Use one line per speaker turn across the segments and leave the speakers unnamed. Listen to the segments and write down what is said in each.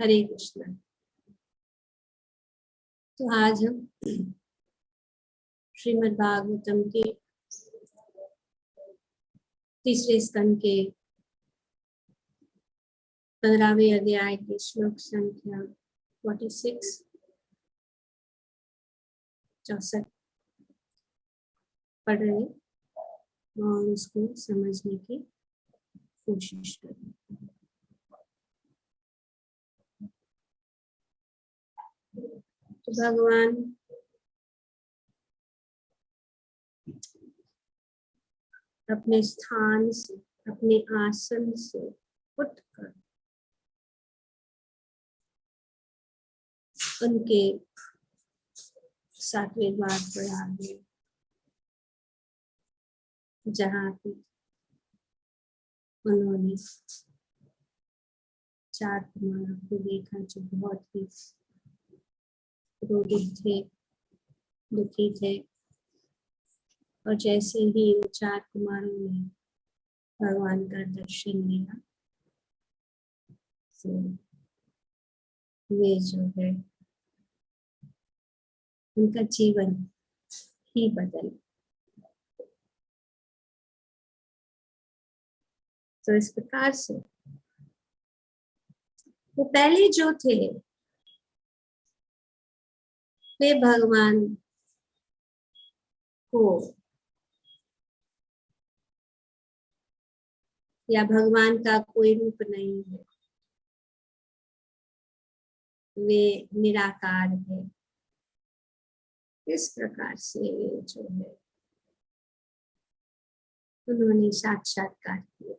हरे कृष्णा। तो आज हम श्रीमद् भागवतम के तीसरे स्कंद के 15वें अध्याय के श्लोक संख्या 46 64 पढ़ रहे और उसको समझने की कोशिश करें। तो भगवान अपने स्थान से, अपने आसन से उठकर उनके 7वें द्वार पर आ गए, जहाँ पे उन्होंने 4 कुमारों को देखा जो बहुत ही क्रोधित थे, दुखी थे। और जैसे ही वो 4 कुमारों ने भगवान का दर्शन लिया, तो वे जो है उनका जीवन ही बदल। तो इस प्रकार से वो पहले जो थे वे भगवान को या भगवान का कोई रूप नहीं है, वे निराकार है। इस प्रकार से वे जो है उन्होंने साक्षात्कार किया।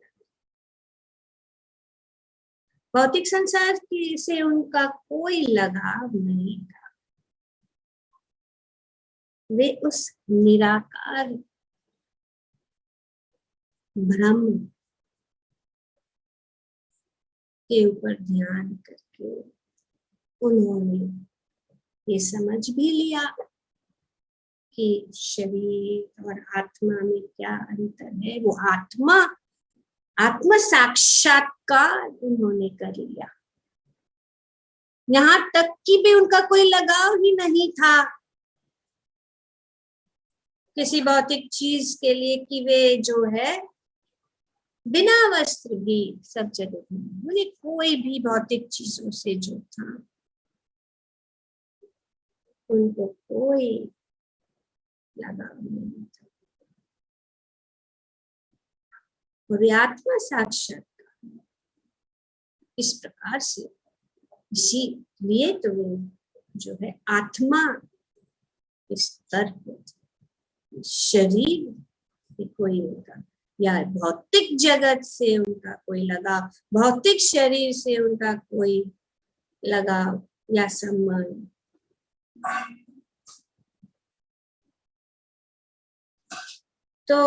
भौतिक संसार से उनका कोई लगाव नहीं था। वे उस निराकार ब्रह्म के ऊपर ध्यान करके उन्होंने ये समझ भी लिया कि शरीर और आत्मा में क्या अंतर है। वो आत्म साक्षात्कार उन्होंने कर लिया। यहाँ तक कि भी उनका कोई लगाव ही नहीं था किसी भौतिक चीज के लिए, कि वे जो है बिना वस्त्र भी सब जगह घूमे। उन्हें कोई भी भौतिक चीजों से जो था उनको कोई लगाव नहीं था। और आत्मा साक्षात्कार इस प्रकार से, इसीलिए तो वो जो है आत्मा इस स्तर पे, शरीर की कोई उनका या भौतिक जगत से उनका कोई लगाव, भौतिक शरीर से उनका कोई लगाव या संबंध। तो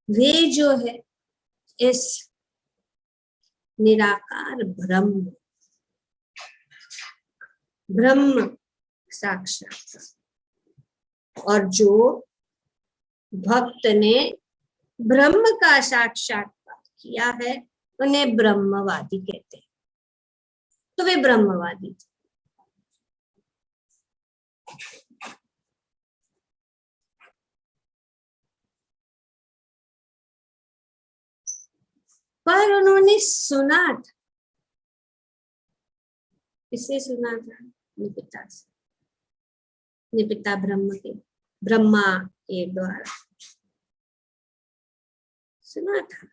वे जो है इस निराकार ब्रह्म साक्षात्कार, और जो भक्त ने ब्रह्म का साक्षात्कार किया है उन्हें ब्रह्मवादी कहते हैं। तो वे ब्रह्मवादी थे। पर उन्होंने सुना था, किससे सुना था? निपिता से, निपिता ब्रह्मा के द्वारा सुना था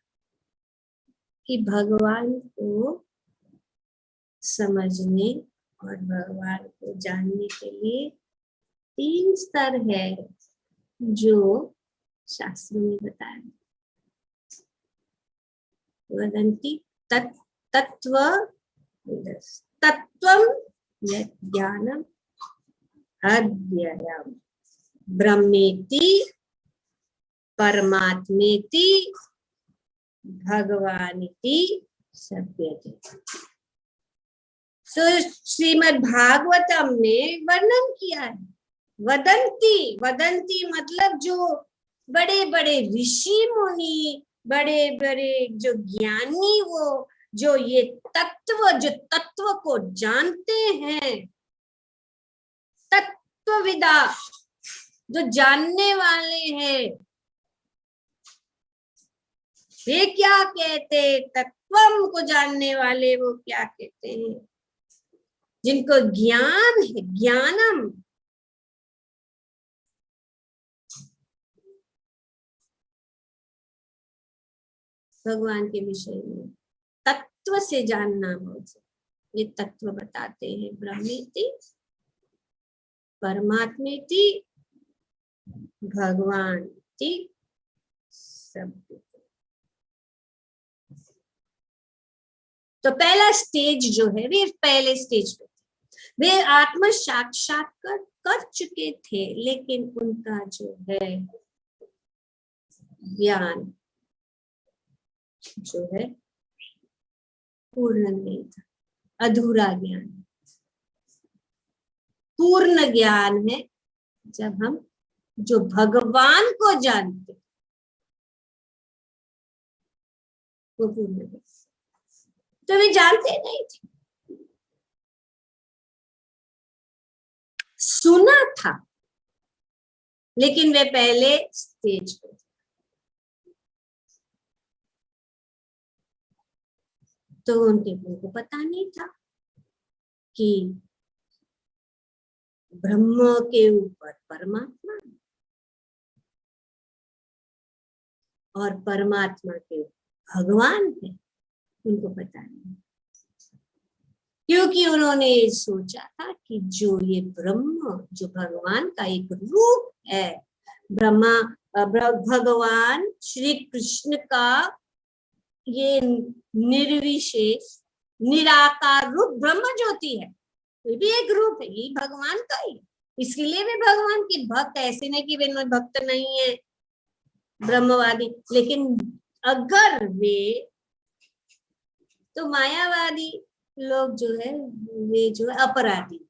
कि भगवान को समझने और भगवान को जानने के लिए 3 स्तर है जो शास्त्रों में बताया। वदन्ति तत्त्वं ज्ञानम अद्वयम् ब्रह्मेति परमात्मेति भगवानिति सभ्यते। सो श्रीमद् भागवतम ने वर्णन किया है। वदंती मतलब जो बड़े बड़े ऋषि मुनि बड़े बड़े जो ज्ञानी, वो जो ये जो तत्व को जानते हैं, तत्वविदा, जो जानने वाले हैं, वे क्या कहते, तत्वम को जानने वाले वो क्या कहते हैं, जिनको ज्ञान है, ज्ञानम, भगवान के विषय में तत्व से जानना बहुत, ये तत्व बताते हैं, ब्रह्मेति परमात्मेति भगवान-ति सब। तो पहला स्टेज जो है, वे पहले स्टेज पे थे, वे आत्म साक्षात्कार कर चुके थे, लेकिन उनका जो है ज्ञान जो है पूर्ण नहीं था, अधूरा ज्ञान। पूर्ण ज्ञान है जब हम जो भगवान को जानते, वो पूर्ण ज्ञान। तो वे जानते नहीं थे, सुना था, लेकिन वे पहले स्टेज पे थे। तो उनको पता नहीं था कि ब्रह्म के ऊपर परमात्मा और परमात्मा के भगवान है, उनको पता नहीं, क्योंकि उन्होंने सोचा था कि जो ये ब्रह्म, जो भगवान का एक रूप है, भगवान श्री कृष्ण का ये निर्विशेष निराकार रूप ब्रह्म ज्योति है, ये भी एक रूप है, ये भगवान का ही, इसलिए वे भगवान के भक्त। ऐसे नहीं कि वे भक्त नहीं है, ब्रह्मवादी, लेकिन अगर वे, तो मायावादी लोग जो है, वे जो है अपराधी,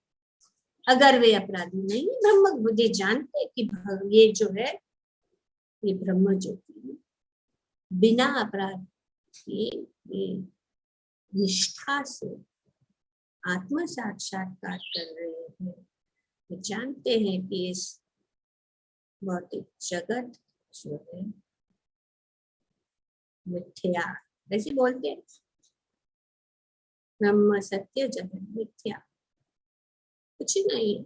अगर वे अपराधी नहीं, ब्रह्म बुद्धि जानते कि ये जो है ये ब्रह्म ज्योति बिना अपराध के निष्ठा से आत्म साक्षात्कार कर रहे हैं। वे जानते हैं कि इस भौतिक जगत जो है मिथ्या, ऐसे बोलते हैं, ब्रह्म सत्य, जगत मिथ्या, कुछ नहीं है।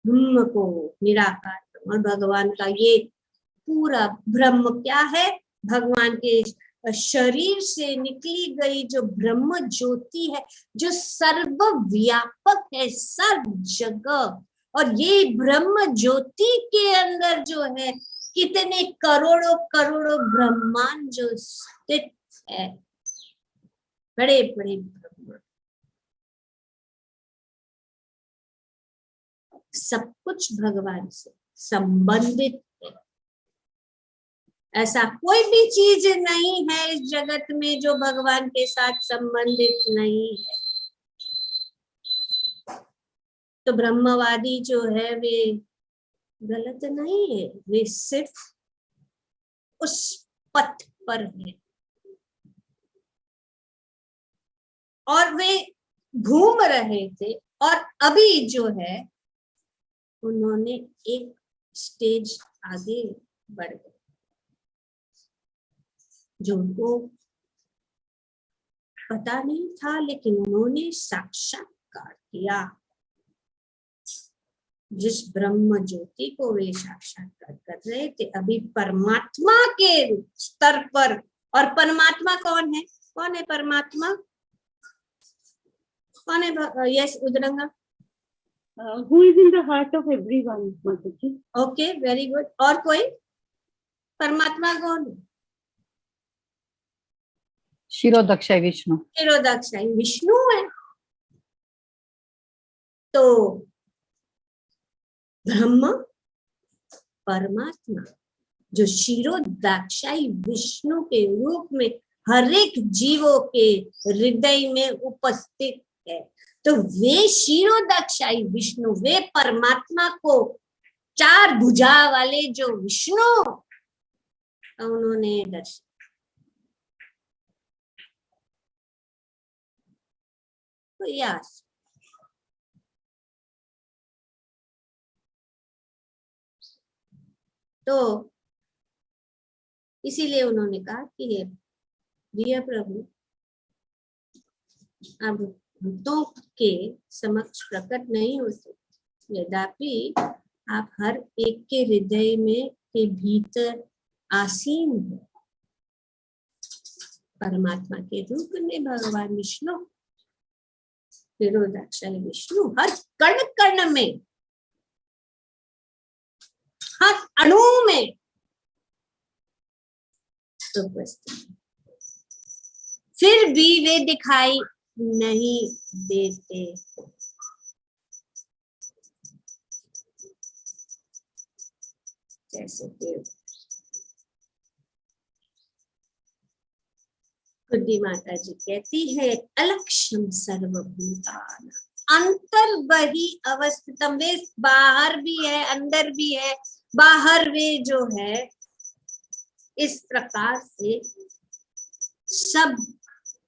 ब्रह्म को निराकार और भगवान का ये पूरा ब्रह्म क्या है, भगवान के शरीर से निकली गई जो ब्रह्म ज्योति है, जो सर्वव्यापक है, सर्व जगह। और ये ब्रह्म ज्योति के अंदर जो है कितने करोड़ों करोड़ों ब्रह्मांड जो स्थित है, बड़े बड़े ब्रह्मांड, सब कुछ भगवान से संबंधित है। ऐसा कोई भी चीज नहीं है इस जगत में जो भगवान के साथ संबंधित नहीं है। तो ब्रह्मवादी जो है वे गलत नहीं है, वे सिर्फ उस पथ पर है और वे घूम रहे थे। और अभी जो है उन्होंने एक स्टेज आगे बढ़ गए, जो उनको पता नहीं था, लेकिन उन्होंने साक्षात्कार किया। जिस ब्रह्म ज्योति को वे साक्षात्कार कर रहे थे, अभी परमात्मा के स्तर पर। और परमात्मा कौन है? कौन है परमात्मा? कौन है? यस उदरंगा।
Who is in the heart of everyone, Mataji?
Okay, very good. और कोई? परमात्मा कौन है?
शिरोदक्षाई विष्णु।
शिरोदक्षाई विष्णु है। तो ब्रह्म परमात्मा जो शिरोदक्षाई विष्णु के रूप में हर एक जीवों के हृदय में उपस्थित है, तो वे शिरोदक्षाई विष्णु, वे परमात्मा को चार भुजा वाले जो विष्णु उन्होंने दर्शन। तो यस, तो इसीलिए उन्होंने कहा कि ये प्रिय प्रभु अब भक्तों के समक्ष प्रकट नहीं होते, यद्यपि आप हर एक के हृदय में के भीतर आसीन है। परमात्मा के रूप में भगवान विष्णु, विरोधाक्षर विष्णु हर कण कण में, हर अणु में उपस्थित, फिर भी वे दिखाई नहीं देते। जैसे कि खुदी माता जी कहती है, अलक्ष्यम सर्वभूतान अंतर्बहि अवस्थितम। वे बाहर भी है, अंदर भी है, बाहर वे जो है इस प्रकार से सब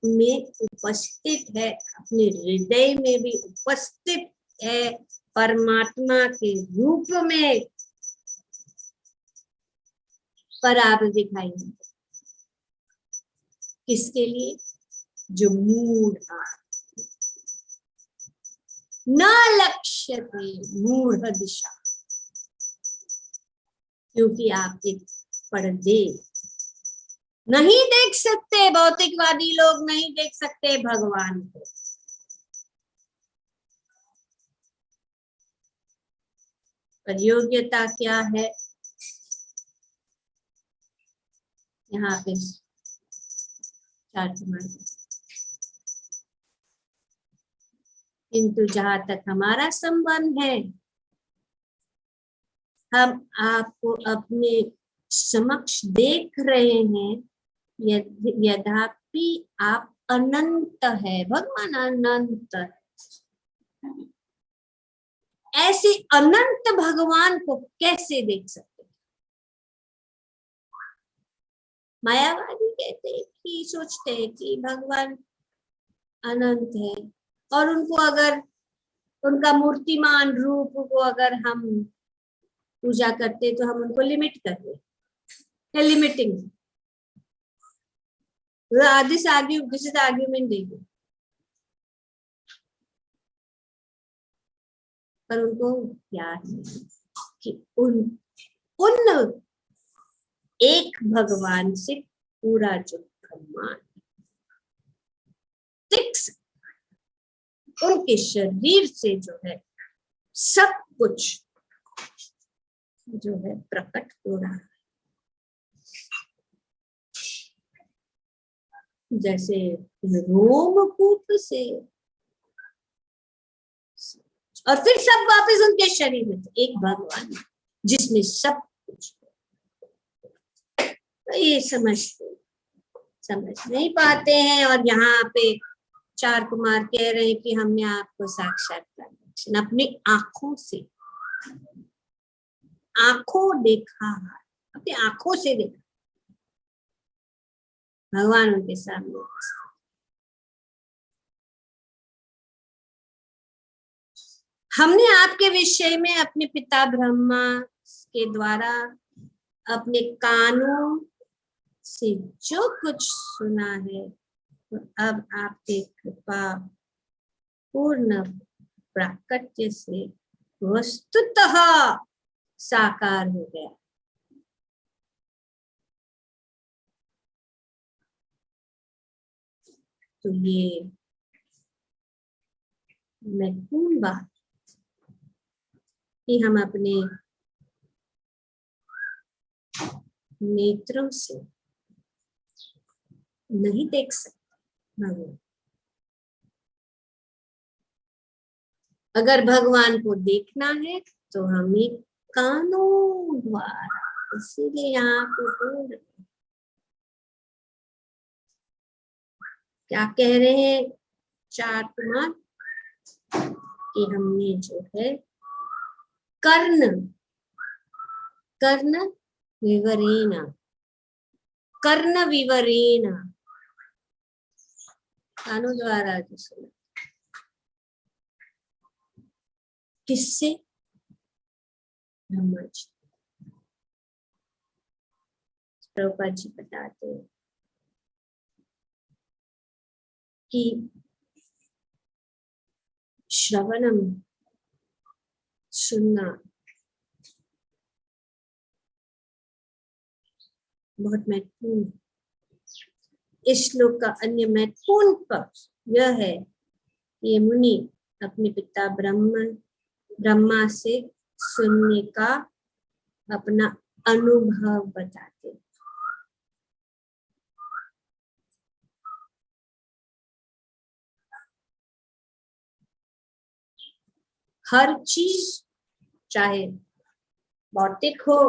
में उपस्थित है, अपने हृदय में भी उपस्थित है, परमात्मा के रूप में, पर आप दिखाई नहीं। किसके लिए? जो मूढ़ न लक्ष्यते मूढ़ दिशा, क्योंकि आप एक पर्दे नहीं देख सकते, भौतिकवादी लोग नहीं देख सकते भगवान को। पर योग्यता क्या है? यहाँ पे किंतु जहां तक हमारा संबंध है, हम आपको अपने समक्ष देख रहे हैं, यद्यपि आप अनंत है, भगवान अनंत। ऐसे अनंत भगवान को कैसे देख सकते? मायावादी कहते हैं कि सोचते हैं कि भगवान अनंत है, और उनको अगर उनका मूर्तिमान रूप को अगर हम पूजा करते तो हम उनको लिमिट कर रहे, लिमिटिंग। दिस इज आर्ग्यूमेंट देंगे, पर उनको याद नहीं कि उन एक भगवान से पूरा जो ब्रह्मांड, उनके शरीर से जो है सब कुछ जो है प्रकट हो रहा है। जैसे रोमकूप से, और फिर सब वापस उनके शरीर में, एक भगवान जिसमें सब कुछ। तो ये समझ नहीं पाते हैं, और यहाँ पे चार कुमार कह रहे हैं कि हमने आपको साक्षात्कार दर्शन अपनी आंखों से, आंखों देखा, अपनी आंखों से देखा भगवान उनके सामने। हमने आपके विषय में अपने पिता ब्रह्मा के द्वारा अपने कानों से जो कुछ सुना है, तो अब आपके कृपा पूर्ण प्राकट्य से वस्तुतः साकार हो गया। तो ये महत्वपूर्ण बात कि हम अपने नेत्रों से नहीं देख सकते भगवान। अगर भगवान को देखना है तो हमें कानों द्वारा, इसीलिए यहाँ पे बोल क्या कह रहे हैं चार कुमार कि हमने जो है कर्ण विवरेण कर्ण विवरेण, कानों द्वारा जो सुना। किससे? ब्रह्मा जी। प्रभुपाद जी बताते हैं कि श्रवणम, सुनना बहुत महत्वपूर्ण है। इस श्लोक का अन्य महत्वपूर्ण पक्ष यह है कि ये मुनि अपने पिता ब्रह्मा से सुनने का अपना अनुभव बताते हैं। हर चीज चाहे भौतिक हो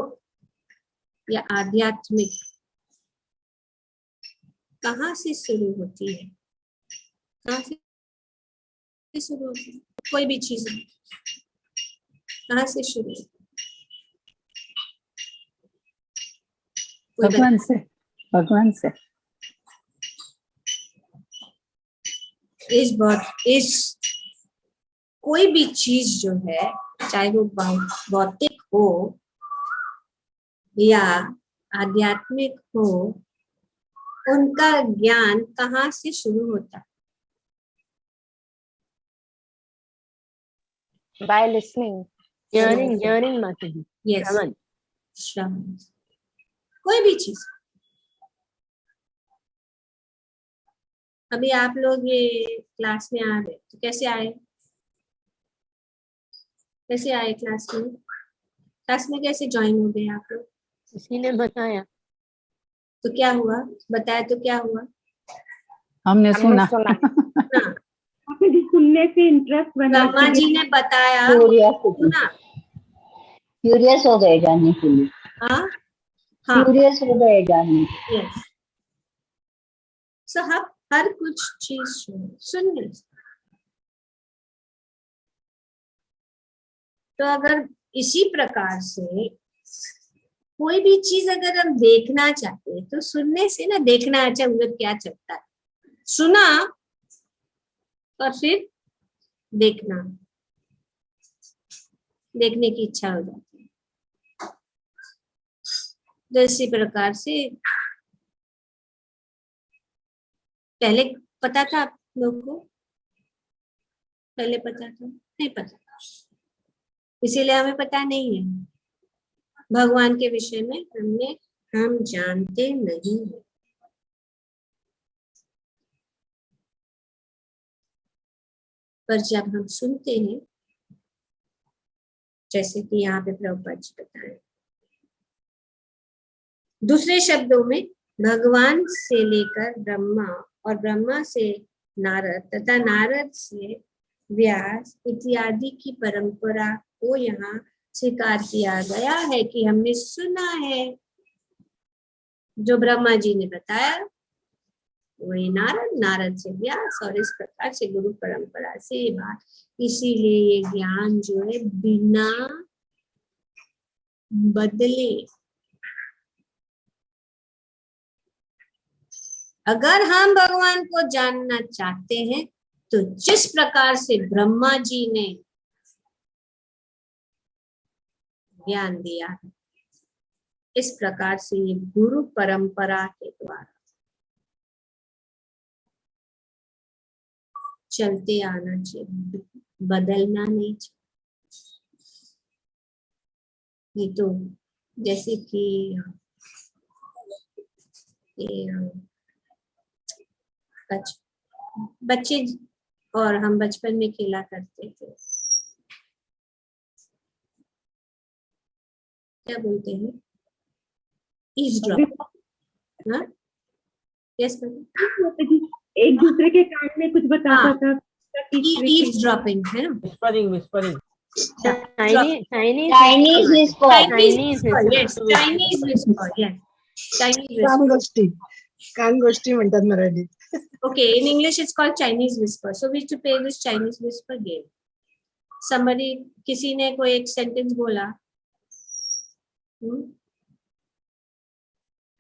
या आध्यात्मिक, कहाँ से शुरू होती है? कहाँ से शुरू होती है? कोई भी चीज कहाँ से शुरू होती है?
भगवान से, भगवान से।
इस कोई भी चीज जो है, चाहे वो भौतिक हो या आध्यात्मिक हो, उनका ज्ञान कहाँ से शुरू होता है?
By listening, hearing Mataji.
Yes.
Shravan.
श्रवण। कोई भी चीज। अभी आप लोग ये क्लास में आ गए तो कैसे आए? कैसे आए क्लास में? क्लास में कैसे ज्वाइन हो गए आप लोग?
किसी ने बताया।
तो क्या हुआ? बताया तो क्या हुआ?
हमने सुना।
हाँ,
सुनने से इंटरेस्ट बना।
ब्रह्मा जी ने बताया, सुना।
क्यूरियस हो गए जानने के लिए।
हाँ,
क्यूरियस हो गए जानने।
यस। सो हर कुछ चीज सुनने। तो अगर इसी प्रकार से कोई भी चीज अगर हम देखना चाहते हैं तो सुनने से ना, देखना अच्छा उधर क्या चलता है, सुना और फिर देखना, देखने की इच्छा हो जाती है। तो इसी प्रकार से पहले पता था आप लोग को? पहले पता था? नहीं पता, इसीलिए हमें पता नहीं है। भगवान के विषय में हम जानते नहीं है। पर जब हम सुनते हैं, जैसे कि यहाँ पे प्रभुपाद जी बताए, दूसरे शब्दों में भगवान से लेकर ब्रह्मा और ब्रह्मा से नारद तथा नारद से व्यास इत्यादि की परंपरा को यहाँ स्वीकार किया गया है कि हमने सुना है। जो ब्रह्मा जी ने बताया वही नारद से व्यास, और इस प्रकार से गुरु परंपरा से ये बात। इसीलिए ये ज्ञान जो है बिना बदले, अगर हम भगवान को जानना चाहते हैं तो जिस प्रकार से ब्रह्मा जी ने ज्ञान दिया है, इस प्रकार से ये गुरु परंपरा के द्वारा चलते आना चाहिए, बदलना नहीं चाहिए। ये तो जैसे कि बच्चे और हम बचपन में खेला करते थे, क्या बोलते हैं? ईव्सड्रॉप। हाँ, यस
एक दूसरे के कान में कुछ बताता था।
ईव्सड्रॉपिंग है ना?
Whispering.
Chinese whisper.
कान गोष्टी म्हणतात मराठीत.
Okay, in English it's called Chinese whisper. So we used to play this Chinese whisper game. Somebody, किसी ने कोई एक sentence बोला,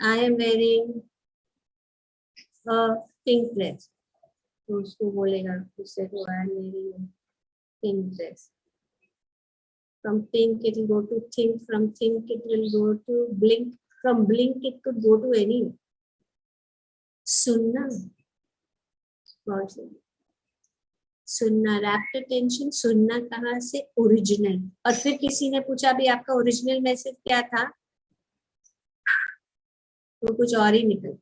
I am wearing pink dress, तो उसको बोलेगा, उससे तो I am wearing pink dress. From pink it will go to think, from think it will go to blink, from blink it could go to any. सुनना, सुनना, wrapped attention. सुनना कहाँ से? ओरिजिनल. और फिर किसी ने पूछा भी आपका ओरिजिनल मैसेज क्या था, वो कुछ और ही निकल.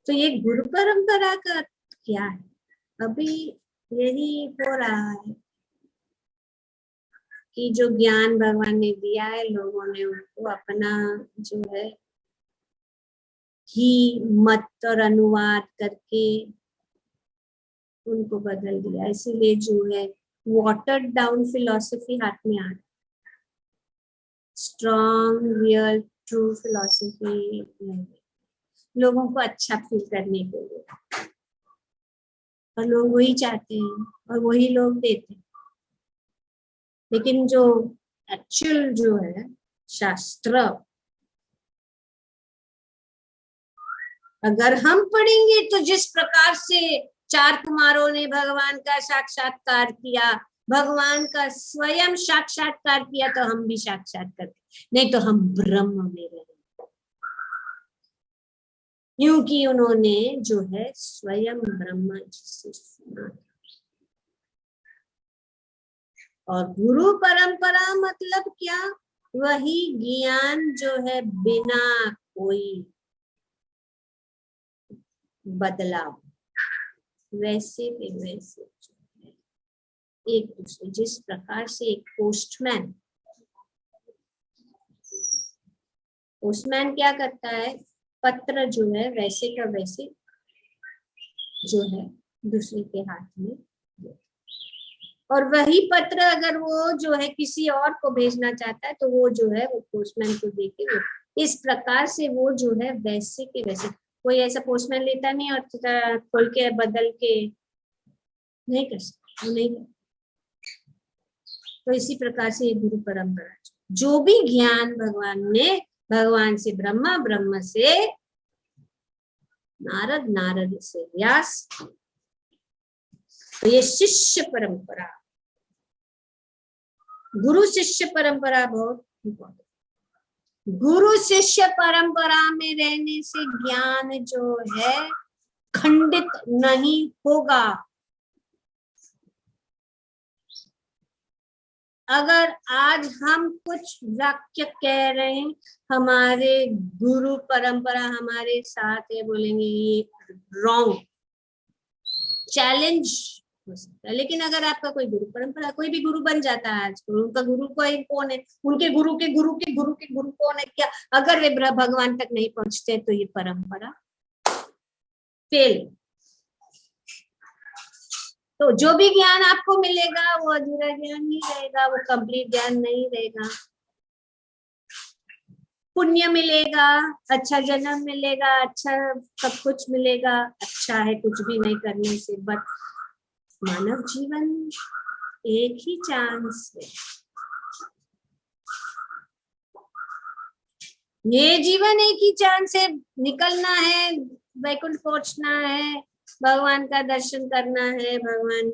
तो ये गुरु परंपरा का क्या है? अभी यही हो रहा है कि जो ज्ञान भगवान ने दिया है, लोगों ने उनको अपना जो है ही मत और अनुवाद करके उनको बदल दिया. इसीलिए जो है वाटर्ड डाउन फिलॉसफी हाथ में आ रहा है. स्ट्रॉन्ग रियल ट्रू फिलॉसफी लोगों को अच्छा फील करने के लिए, और लोग वही चाहते हैं और वही लोग देते हैं. लेकिन जो एक्चुअल जो है शास्त्र, अगर हम पढ़ेंगे तो जिस प्रकार से 4 कुमारों ने भगवान का साक्षात्कार किया, भगवान का स्वयं साक्षात्कार किया, तो हम भी साक्षात्कार करें. नहीं तो हम ब्रह्म में रहेंगे, क्योंकि उन्होंने जो है स्वयं ब्रह्मा जी से सुना. और गुरु परंपरा मतलब क्या? वही ज्ञान जो है बिना कोई बदलाव, वैसे पे वैसे एक दूसरे. जिस प्रकार से एक पोस्टमैन क्या करता है, पत्र जो है वैसे का वैसे जो है दूसरे के हाथ में, और वही पत्र अगर वो जो है किसी और को भेजना चाहता है तो वो जो है वो पोस्टमैन को देके वो इस प्रकार से वो जो है वैसे के वैसे. कोई ऐसा पोस्टमैन लेता नहीं और खोल के बदल के नहीं कर सकता, नहीं. तो इसी प्रकार से ये गुरु परंपरा, जो भी ज्ञान भगवान ने, भगवान से ब्रह्मा, ब्रह्म से नारद, नारद से व्यास, तो ये शिष्य परंपरा, गुरु शिष्य परंपरा बहुत इम्पोर्टेंट. गुरु शिष्य परंपरा में रहने से ज्ञान जो है खंडित नहीं होगा. अगर आज हम कुछ वाक्य कह रहे हैं, हमारे गुरु परंपरा हमारे साथ है, बोलेंगे ये रॉन्ग, चैलेंज हो सकता है. लेकिन अगर आपका कोई गुरु परंपरा, कोई भी गुरु बन जाता है आजकल, उनका गुरु कौन है, उनके गुरु के गुरु के गुरु के गुरु कौन है, क्या अगर वे भगवान तक नहीं पहुंचते तो ये परंपरा फेल. तो जो भी ज्ञान आपको मिलेगा वो अधूरा ज्ञान नहीं रहेगा, वो कंप्लीट ज्ञान नहीं रहेगा. पुण्य मिलेगा, अच्छा जन्म मिलेगा, अच्छा सब कुछ मिलेगा, अच्छा है कुछ भी नहीं करने से. बट मानव जीवन एक ही चांस है. ये जीवन एक ही चांस है. निकलना है, वैकुंठ पहुंचना है, भगवान का दर्शन करना है, भगवान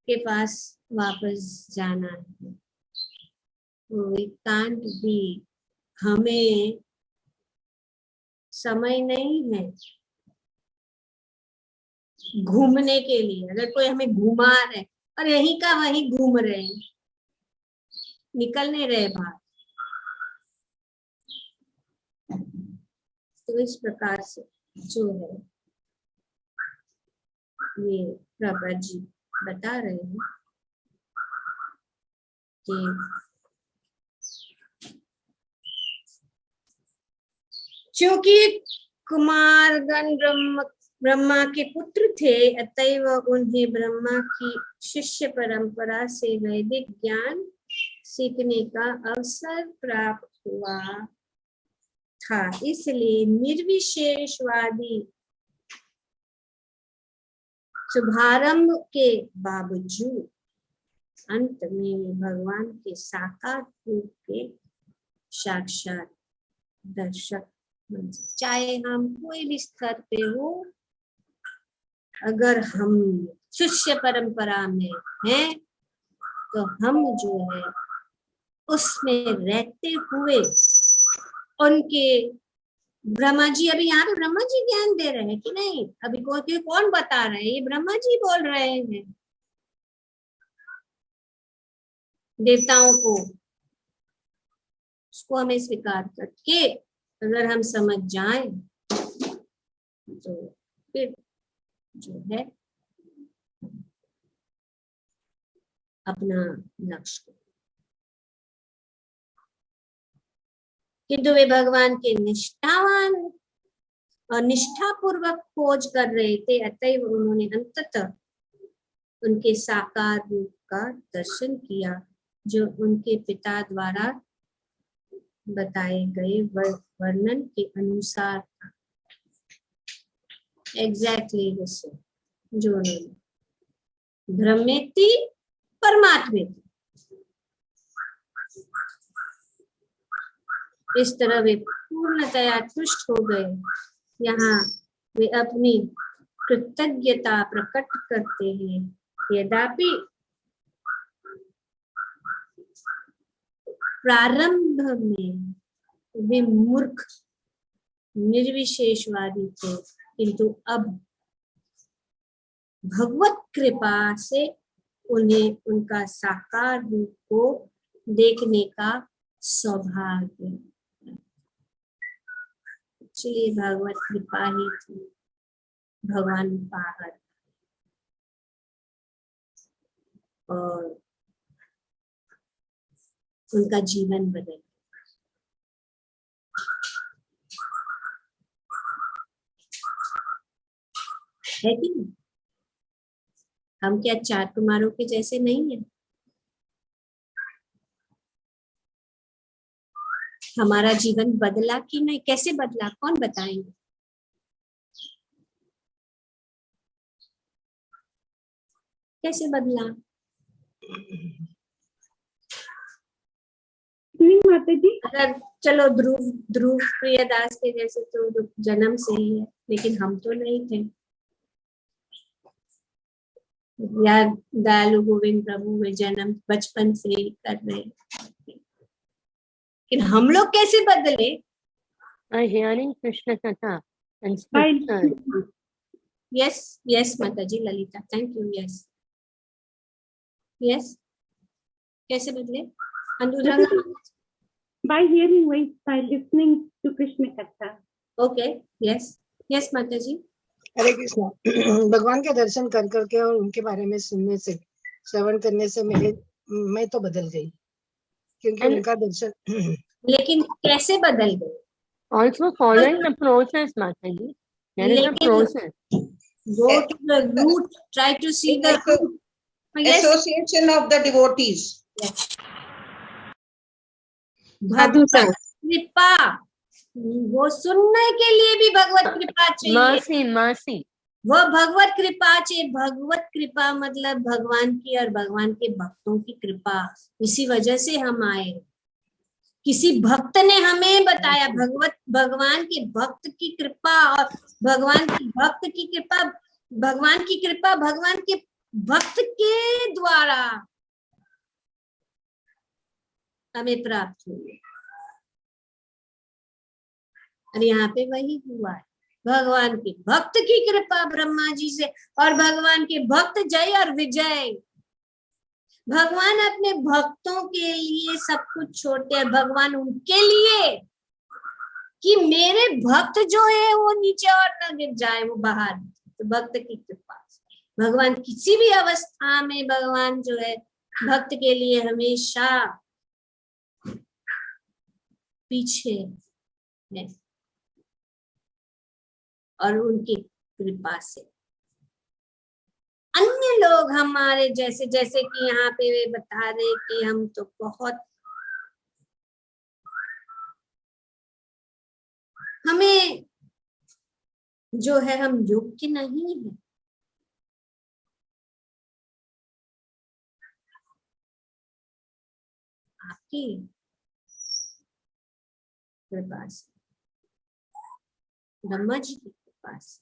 के पास वापस जाना है. We can't be, हमें समय नहीं है घूमने के लिए. अगर कोई हमें घुमा रहे और यहीं का वहीं घूम रहे हैं, निकल नहीं रहे बाहर. तो इस प्रकार से जो है ये प्रभा जी बता रहे हैं कि क्योंकि कुमारगण ब्रह्मा के पुत्र थे, अतएव उन्हें ब्रह्मा की शिष्य परंपरा से वैदिक ज्ञान सीखने का अवसर प्राप्त हुआ था. इसलिए निर्विशेषवादी शुभारंभ के बावजूद अंत में भगवान के साकार रूप के साक्षात दर्शक चाहे हम कोई भी स्तर पे हो, अगर हम शिष्य परंपरा में हैं तो हम जो है उसमें रहते हुए उनके, ब्रह्मा जी अभी यहाँ पे ब्रह्मा जी ज्ञान दे रहे हैं कि नहीं? अभी कोई कौन बता रहे हैं? ये ब्रह्मा जी बोल रहे हैं देवताओं को। उसको हमें स्वीकार करके अगर हम समझ जाएं तो फिर जो है अपना लक्ष्य, किंतु वे भगवान के निष्ठावान और निष्ठापूर्वक खोज कर रहे थे, अतएव उन्होंने अंततः उनके साकार रूप का दर्शन किया, जो उनके पिता द्वारा बताए गए वर्णन के अनुसार था। एग्जैक्टली जो उन्होंने ब्रह्मेति परमात्मेति, इस तरह वे पूर्णतया तुष्ट हो गए। यहाँ वे अपनी कृतज्ञता प्रकट करते हैं, यद्यपि प्रारंभ में वे मूर्ख निर्विशेषवादी थे, किंतु अब भगवत कृपा से उन्हें उनका साकार रूप को देखने का सौभाग्य। चलिए भगवत कृपा ही थी, भगवान बाहर और उनका जीवन बदल है कि नहीं? हम क्या चार कुमारों के जैसे नहीं है? हमारा जीवन बदला कि नहीं? कैसे बदला, कौन बताएंगे? कैसे बदला?
माता जी,
अगर चलो ध्रुव ध्रुव प्रियदास के जैसे तो जन्म से ही है, लेकिन हम तो नहीं थे। या दयालु गोविंद प्रभु वे जन्म बचपन से ही कर रहे, लेकिन हम लोग कैसे बदले?
Hearing Krishna Katha and
by
scripture.
Yes yes माता जी, Lalita, thank you. Yes yes, कैसे बदले? Anuraga,
by hearing voice, by listening to Krishna Katha.
Okay, yes yes माता जी।
हरे कृष्णा। भगवान के दर्शन कर करके और उनके बारे में सुनने से, श्रवण करने से मैं तो बदल गई, क्योंकि उनका दर्शन।
लेकिन कैसे बदल गए?
Also following the process, Mataji. There is a
लेकिन
process.
go to the root, try to see the root. Yes,
Association of the devotees.
yes. भगवत कृपा, वो सुनने के लिए भी भगवत कृपा चाहिए।
Mercy, mercy.
वो भगवत कृपा चाहिए। भगवत कृपा मतलब भगवान की और भगवान के भक्तों की कृपा। इसी वजह से हम आए। किसी भक्त ने हमें बताया, भगवान के भक्त की कृपा, और भगवान की भक्त की कृपा, भगवान की कृपा भगवान के भक्त के द्वारा हमें प्राप्त हुई। और यहाँ पे वही हुआ है, भगवान के भक्त की कृपा ब्रह्मा जी से, और भगवान के भक्त जय और विजय। भगवान अपने भक्तों के लिए सब कुछ छोड़ते हैं। भगवान उनके लिए कि मेरे भक्त जो है वो नीचे और न गिर जाए, वो बाहर। तो भक्त की कृपा से भगवान किसी भी अवस्था में, भगवान जो है भक्त के लिए हमेशा पीछे है, और उनकी कृपा से अन्य लोग हमारे जैसे, जैसे कि यहाँ पे वे बता रहे कि हम तो बहुत, हमें जो है हम योग्य नहीं है। आपकी कृपा से ब्रह्मा जी के पास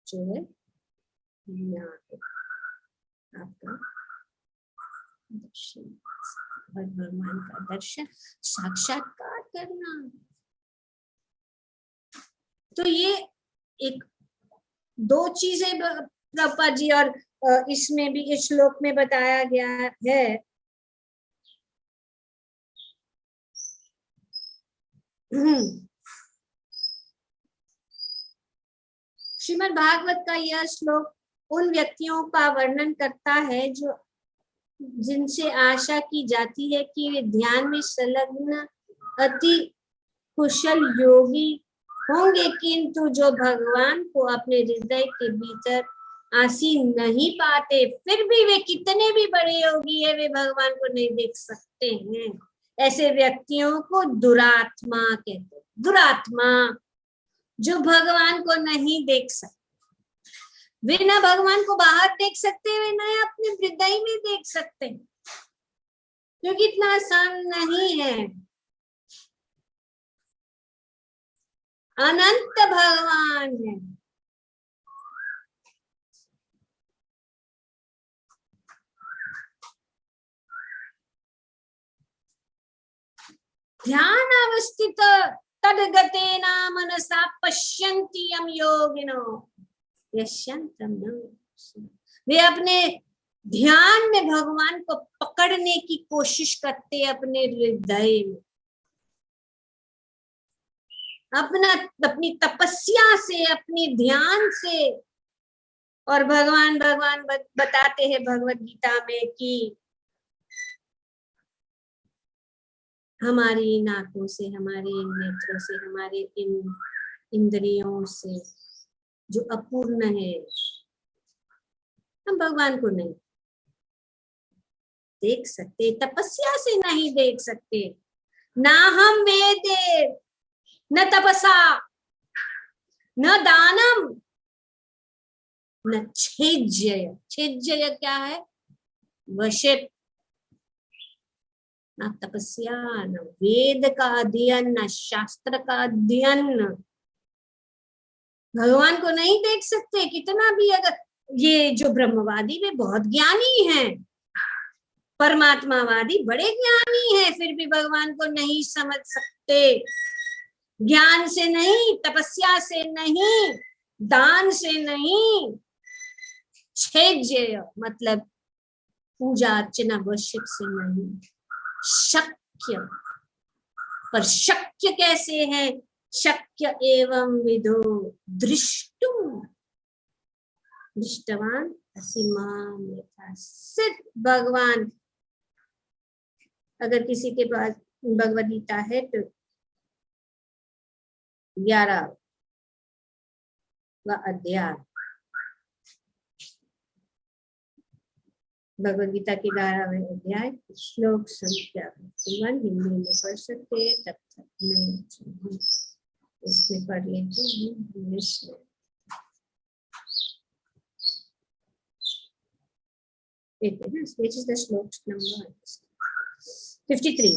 जो है यहाँ पे आपका दर्शन, भगवान का दर्शन साक्षात्कार करना। तो ये एक दो चीजें प्रभुपाद जी और इसमें भी इस श्लोक में बताया गया है। श्रीमद् भागवत का यह श्लोक उन व्यक्तियों का वर्णन करता है जो जिनसे आशा की जाती है कि वे ध्यान में संलग्न अति कुशल योगी होंगे, किंतु जो भगवान को अपने हृदय के भीतर आसीन नहीं पाते, फिर भी वे कितने भी बड़े योगी है, वे भगवान को नहीं देख सकते हैं। ऐसे व्यक्तियों को दुरात्मा कहते हैं। दुरात्मा जो भगवान को नहीं देख सकते, वे ना भगवान को बाहर देख सकते, वे ना अपने हृदय में देख सकते, क्योंकि इतना आसान नहीं है। अनंत भगवान है। ध्यान अवस्थित तद्गतेना मनसा पश्यन्ति यम योगिनो यश्यन्तं न। वे अपने ध्यान में भगवान को पकड़ने की कोशिश करते अपने हृदय में, अपनी तपस्या से, अपनी ध्यान से। और भगवान बताते हैं भगवत गीता में कि हमारी इन आंखों से, हमारे इन नेत्रों से, हमारे इन इंद्रियों से जो अपूर्ण है, हम भगवान को नहीं देख सकते, तपस्या से नहीं देख सकते। ना हम वेदे न तपसा न दानम न छेज्य। छेज्य क्या है? वर्शिप। न तपस्या, न वेद का अध्ययन, न शास्त्र का अध्ययन। भगवान को नहीं देख सकते कितना भी। अगर ये जो ब्रह्मवादी वे बहुत ज्ञानी हैं, परमात्मावादी बड़े ज्ञानी हैं, फिर भी भगवान को नहीं समझ सकते। ज्ञान से नहीं, तपस्या से नहीं, दान से नहीं, छेज्य मतलब पूजा अर्चना वर्शिप से नहीं। शक्य, पर शक्य कैसे है? शक्य एवं विदो दृष्टुम दृष्टवान असीमाम यथा। सिर्फ भगवान, अगर किसी के पास भगवद गीता है तो 11वां अध्याय, भगवद गीता के 11वें अध्याय श्लोक संख्या 51 हिंदी में पढ़ सकते हैं। तब तक मैं इसमें पढ़ लेती हूँ इंग्लिश में। Which is the श्लोक नंबर 53.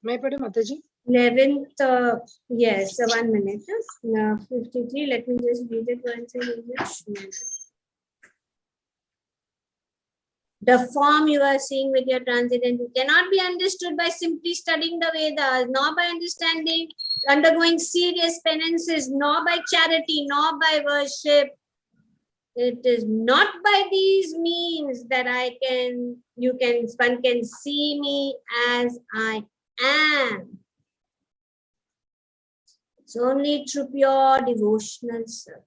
मैं पढ़ूं माता जी?
11th, yes, 1 minute. 53, let me just read it once in English. The form you are seeing with your transcendental cannot be understood by simply studying the Vedas, nor by undergoing serious penances, nor by charity, nor by worship. It is not by these means that one can see me as I am. It's only through pure devotional service.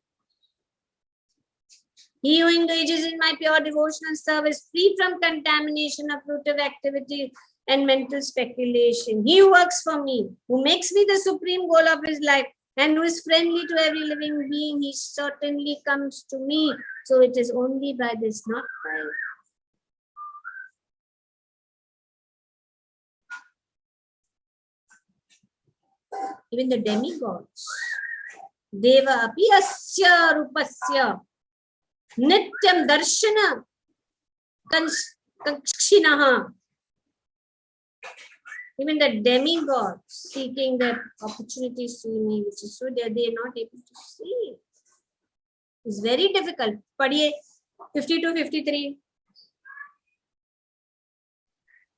He who engages in my pure devotional service, free from contamination of fruitive activity and mental speculation. He who works for me, who makes me the supreme goal of his life, and who is friendly to every living being, he certainly comes to me. So it is only by this, not by even the demigods. Deva api asya rupasya nityam darshana kakshinaha Even the demigods seeking the opportunities to me, which is so that they are not able to see. It's very difficult. पढ़िए 52-53.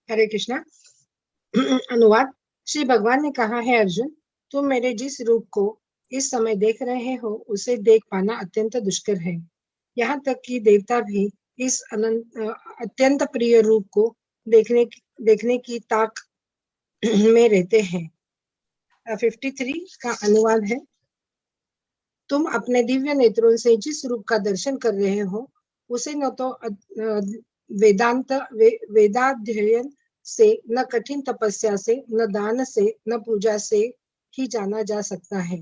हरे कृष्णा। अनुवाद। श्री भगवान ने कहा है, अर्जुन, तुम मेरे जिस रूप को इस समय देख रहे हो उसे देख पाना अत्यंत दुष्कर है। यहाँ तक कि देवता भी इस अत्यंत प्रिय रूप को देखने की ताक में रहते हैं। 53 का अनुवाद है, तुम अपने दिव्य नेत्रों से जिस रूप का दर्शन कर रहे हो उसे न तो वेदाध्ययन से, न कठिन तपस्या से, न दान से, न पूजा से ही जाना जा सकता है।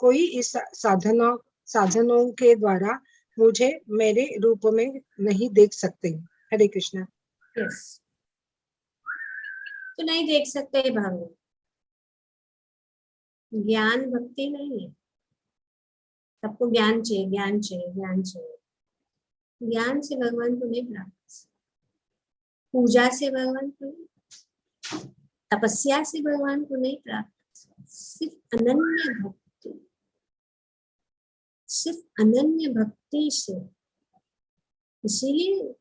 कोई इस साधनों के द्वारा मुझे मेरे रूप में नहीं देख सकते। हरे कृष्णा।
Yes. तो नहीं देख सकते भगवान। ज्ञान भक्ति नहीं है। सबको ज्ञान चाहिए, ज्ञान चाहिए, ज्ञान चाहिए। ज्ञान से भगवान को नहीं प्राप्त, पूजा से भगवान को नहीं, तपस्या से भगवान को नहीं प्राप्त, सिर्फ अनन्य भक्ति, सिर्फ अनन्य भक्ति से। इसीलिए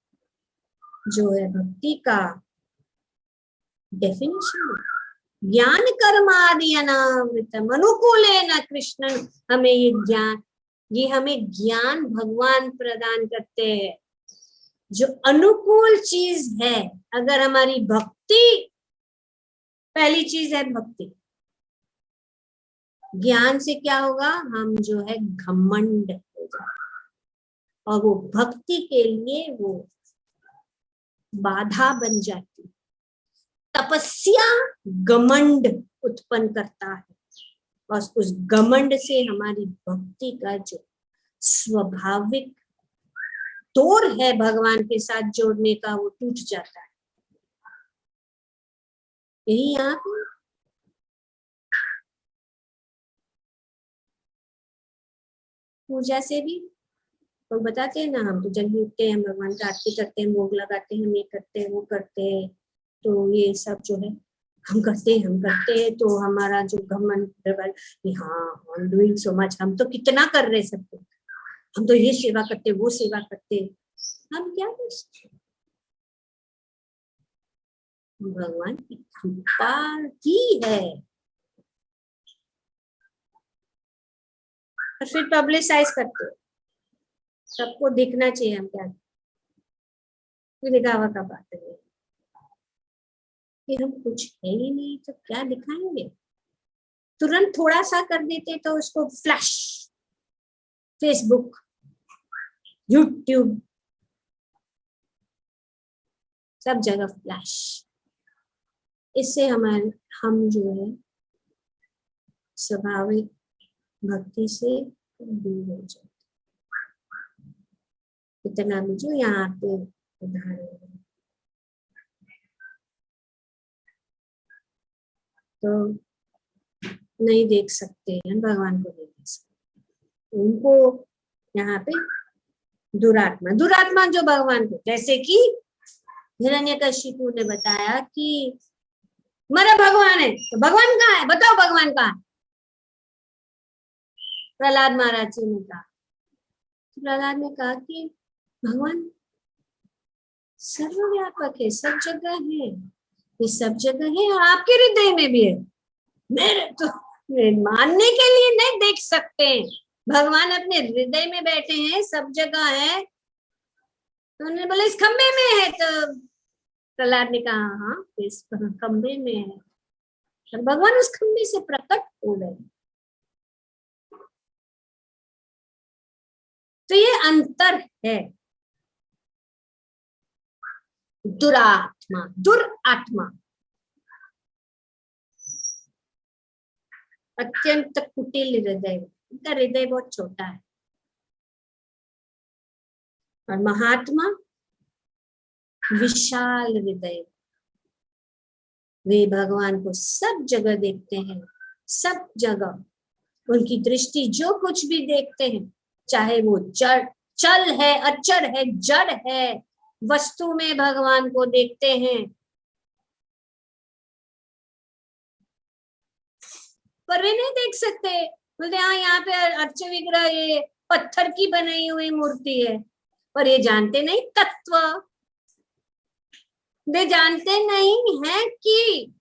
जो है भक्ति का डेफिनेशन, ज्ञान कर्मादि अनावृतम अनुकूलेन कृष्ण, हमें ये ज्ञान, ये हमें ज्ञान भगवान प्रदान करते हैं। जो अनुकूल चीज है, अगर हमारी भक्ति, पहली चीज है भक्ति। ज्ञान से क्या होगा, हम जो है घमंड हो जाए, और वो भक्ति के लिए वो बाधा बन जाती। तपस्या घमंड उत्पन्न करता है, और उस घमंड से हमारी भक्ति का जो स्वाभाविक तोड़ है भगवान के साथ जोड़ने का, वो टूट जाता है। यही यहाँ पे पूजा से भी लोग बताते हैं ना, हम तो जल्दी उठते हैं, हम भगवान का आरती करते हैं, भोग लगाते हैं, हम ये करते हैं, वो करते हैं। तो ये सब जो है हम करते हैं, तो हमारा जो घमंड, हाँ हम डूइंग सो मच, हम तो कितना कर रहे सबको, हम तो ये सेवा करते, वो सेवा करते, हम क्या कर सकते? भगवान की कृपा ही है। और फिर पब्लिसाइज करते, सबको दिखना चाहिए हम क्या, दिखावा का बात है कि हम कुछ है ही नहीं तो क्या दिखाएंगे। तुरंत थोड़ा सा कर देते तो उसको फ्लैश, फेसबुक, यूट्यूब, सब जगह फ्लैश। इससे हम जो है स्वाभाविक भक्ति से दूर हो जाते। इतना भी जो यहाँ पे उदाहरण है, तो नहीं देख सकते हैं भगवान को, नहीं देख सकते उनको। यहाँ पे दुरात्मा जो भगवान को, जैसे कि हिरण्यकशिपु ने बताया कि मेरा भगवान है, तो भगवान कहाँ है, बताओ भगवान कहाँ है। प्रहलाद महाराज जी ने कहा, प्रहलाद ने कहा कि भगवान सर्वव्यापक है, सब जगह है, ये सब जगह है, और आपके हृदय में भी है। मेरे तो मानने के लिए नहीं देख सकते, भगवान अपने हृदय में बैठे हैं, सब जगह है। तो उन्होंने बोला इस खंबे में है, तो प्रहलाद ने कहा हाँ इस खंबे में है, और भगवान उस खंबे से प्रकट हो गए। तो ये अंतर है। दुरात्मा अत्यंत कुटिल हृदय, उनका हृदय बहुत छोटा है। और महात्मा विशाल हृदय, वे भगवान को सब जगह देखते हैं, सब जगह उनकी दृष्टि जो कुछ भी देखते हैं, चाहे वो चल है, अचर है, जड़ है, वस्तु में भगवान को देखते हैं। पर वे नहीं देख सकते, बोलते हाँ यहाँ पे अर्च विग्रह ये पत्थर की बनाई हुई मूर्ति है, पर ये जानते नहीं तत्व, वे जानते नहीं है कि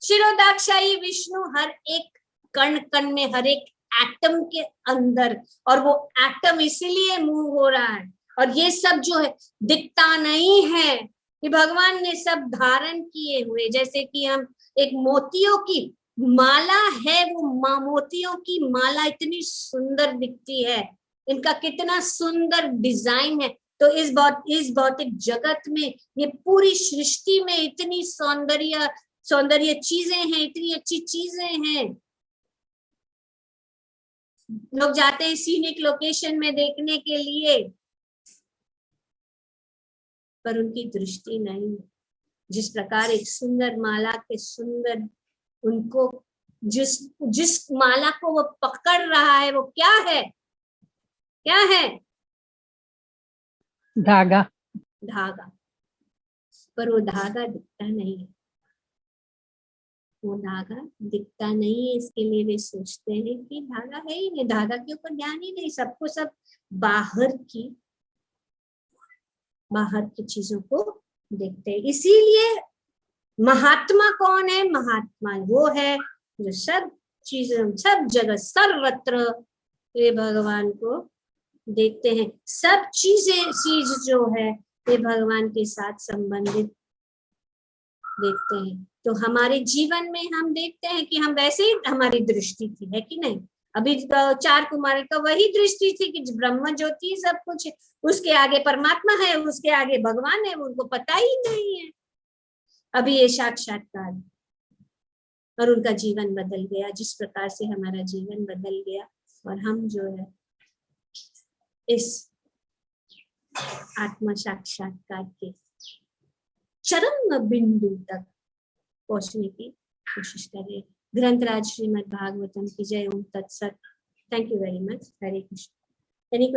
शिरोधाक्षायी विष्णु हर एक कण कण में, हर एक एटम के अंदर, और वो एटम इसीलिए मूव हो रहा है, और ये सब जो है दिखता नहीं है, कि भगवान ने सब धारण किए हुए, जैसे कि हम एक मोतियों की माला है, वो मोतियों की माला इतनी सुंदर दिखती है, इनका कितना सुंदर डिजाइन है, तो इस भौतिक जगत में, ये पूरी सृष्टि में इतनी सौंदर्य चीजें हैं, इतनी अच्छी चीजें हैं। लोग जाते हैं सीनिक लोकेशन में देखने के लिए, पर उनकी दृष्टि नहीं। जिस प्रकार एक सुंदर माला के सुंदर, उनको जिस माला को वो पकड़ रहा है वो क्या है, क्या है?
धागा।
धागा। पर वो धागा दिखता नहीं है, वो धागा दिखता नहीं है, इसके लिए वे सोचते हैं कि धागा है ही नहीं, धागा के ऊपर ध्यान ही नहीं, सबको सब बाहर की चीजों को देखते हैं। इसीलिए महात्मा कौन है? महात्मा वो है जो सब चीजें, सब जगह, सर्वत्र वे भगवान को देखते हैं। सब चीज जो है वे भगवान के साथ संबंधित देखते हैं। तो हमारे जीवन में हम देखते हैं कि हम वैसे ही, हमारी दृष्टि थी, है कि नहीं? अभी 4 कुमार का वही दृष्टि थी कि ब्रह्म ज्योति सब कुछ है, उसके आगे परमात्मा है, उसके आगे भगवान है, उनको पता ही नहीं है। अभी ये साक्षात्कार, और उनका जीवन बदल गया, जिस प्रकार से हमारा जीवन बदल गया, और हम जो है इस आत्म साक्षात्कार के चरम बिंदु तक पहुंचने की कोशिश कर रहे हैं। ग्रंथराज श्रीमद् भागवतम की जय। ओम तत्सत। Thank you very much. Hare Krishna. Any